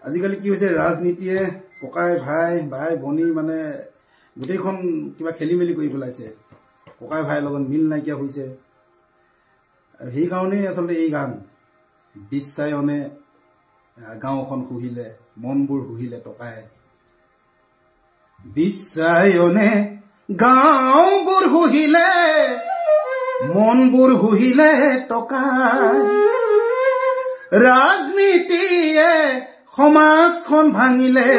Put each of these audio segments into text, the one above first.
আজিকালি কি হৈছে ৰাজনীতিয়ে ককাই ভাই ভাই ভনী মানে গোটেইখন কিবা খেলি মেলি কৰি পেলাইছে ককাই ভাইৰ লগত মিল নাইকিয়া হৈছে আৰু সেইকাৰণেই আচলতে এই গান বিশ্বায়নে গাঁওখন শুহিলে মনবোৰ শুহিলে টকাই বিশ্বায়নে গাঁওবোৰ শুহিলে মনবোৰ শুহিলে টকাই ৰাজনীতিয়ে সমাজখন ভাঙিলে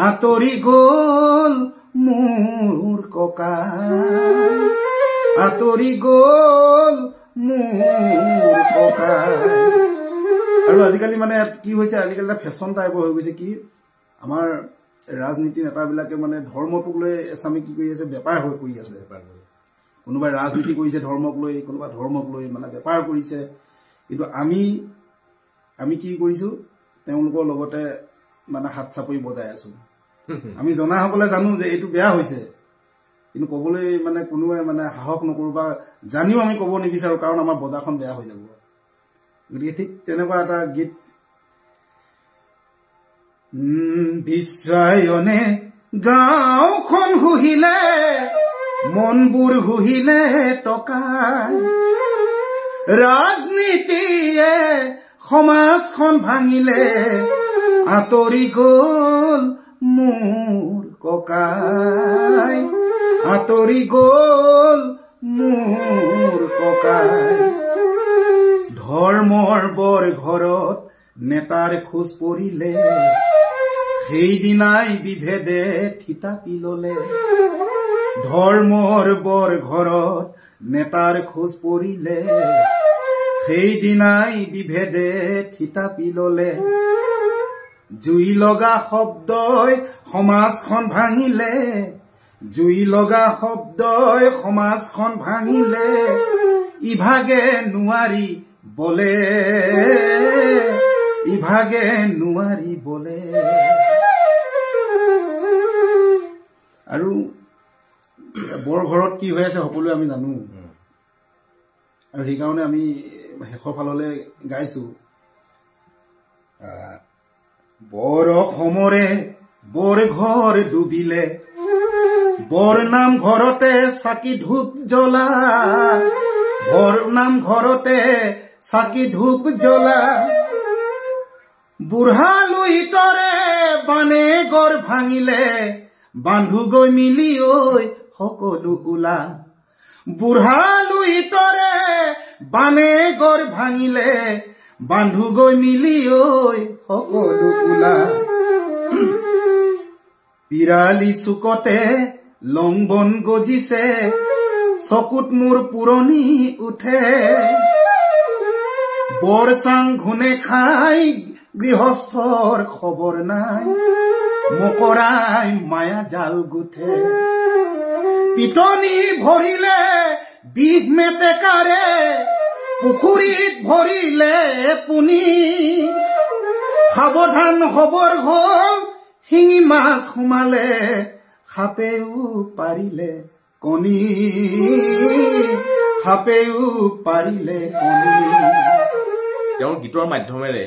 আঁতৰি গ'ল মোৰ ককাই আঁতৰি গ'ল মোৰ ককাই আৰু আজিকালি মানে কি হৈছে আজিকালি এটা ফেশ্বন টাইপৰ হৈ গৈছে কি আমাৰ ৰাজনীতি নেতাবিলাকে মানে ধৰ্মটোক লৈ এছামে কি কৰি আছে বেপাৰ হৈ কৰি আছে কোনোবাই ৰাজনীতি কৰিছে ধৰ্মক লৈ কোনোবা ধৰ্মক লৈ মানে বেপাৰ কৰিছে কিন্তু আমি কি কৰিছো তেওঁলোকৰ লগতে মানে হাত চাপৰি বজাই আছো আমি জনাসকলে জানো যে এইটো বেয়া হৈছে কিন্তু ক'বলৈ মানে কোনোৱে মানে সাহস নকৰো বা জানিও আমি ক'ব নিবিচাৰো কাৰণ আমাৰ বজাৰখন বেয়া হৈ যাব গতিকে ঠিক তেনেকুৱা এটা গীত বিশ্বায়নে গাঁওখন শুহিলে মনবোৰ শুহিলে টকাই ৰাজনীতিয়ে সমাজখন ভাঙিলে আঁতৰি গ'ল মোৰ ককাই আঁতৰি গ'ল মোৰ ককাই ধৰ্মৰ বৰ ঘৰত নেতাৰ খোজ পৰিলে সেইদিনাই বিভেদে থিতাপি ল'লে ধৰ্মৰ বৰ ঘৰত নেতাৰ খোজ পৰিলে সেইদিনাই বিভেদে থিতাপি ল'লে জুই লগা শব্দই সমাজখন ভাঙিলে জুই লগা শব্দই সমাজখন ভাঙিলে ইভাগে নোৱাৰি বলে ইভাগে নোৱাৰি বলে আৰু বৰ ঘৰত কি হৈ আছে সকলোৱে আমি জানো আৰু সেইকাৰণে আমি শেষৰ ফাললৈ গাইছো বৰ অসমৰে বৰ ঘৰ ডুবিলে বৰ নাম ঘৰতে চাকি ধূপ জ্বলা বৰ নাম ঘৰতে চাকি ধূপ জ্বলা বুঢ়া লুইতৰে বানে গড় ভাঙিলে বান্ধু গৈ মিলি ঐ সকলো ওলা বুঢ়া লুইতৰে বানে গড় ভাঙিলে বান্ধু গৈ মিলি ঐ সকলো ওলা পিৰালি চুকতে লংবন গজিছে চকুত মোৰ পুৰণি উঠে বৰ চাং ঘুনে খাই গৃহস্থৰ খবৰ নাই মকৰাই মায়া জাল গুঠে পিটনি ভৰিলে বিষ মেটেকাৰে পুখুৰীত ভৰিলে পুনি সাৱধান হবৰ হ'ল শিঙি মাছ সোমালে সাপেও পাৰিলে কণী সাপেও পাৰিলে কণী তেওঁৰ গীতৰ মাধ্যমেৰে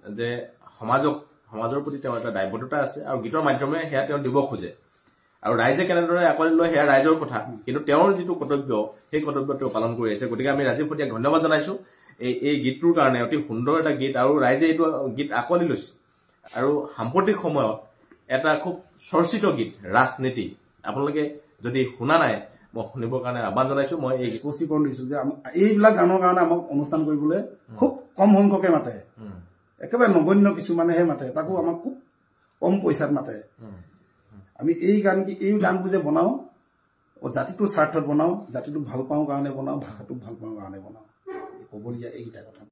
যে সমাজৰ প্ৰতি তেওঁৰ এটা দায়বদ্ধতা আছে আৰু গীতৰ মাধ্যমেৰে সেয়া তেওঁ দিব খোজে আৰু ৰাইজে কেনেদৰে আঁকোৱালি লয় সেয়া ৰাইজৰ কথা কিন্তু তেওঁৰ যিটো কৰ্তব্য সেই কৰ্তব্য তেওঁ পালন কৰি আছে গতিকে আমি ৰাজীৱ ভটিয়াক ধন্যবাদ জনাইছো এই গীতটোৰ কাৰণে অতি সুন্দৰ এটা গীত আৰু ৰাইজে এইটো গীত আঁকোৱালি লৈছে আৰু সাম্প্ৰতিক সময়ত এটা খুব চৰ্চিত গীত ৰাজনীতি আপোনালোকে যদি শুনা নাই মই শুনিবৰ কাৰণে আহ্বান জনাইছো মই এই স্পষ্টীকৰণ দিছো যে এইবিলাক গানৰ কাৰণে আমাক অনুষ্ঠান কৰিবলৈ খুব কম সংখ্যকে মাতে একেবাৰে নগণ্য কিছুমানেহে মাতে তাকো আমাক খুব কম পইচাত মাতে আমি এই গানবোৰ যে বনাওঁ জাতিটোৰ স্বাৰ্থত বনাওঁ জাতিটোক ভাল পাওঁ কাৰণে বনাওঁ ভাষাটোক ভাল পাওঁ কাৰণে বনাওঁ ক'বলগীয়া এইকেইটা কথা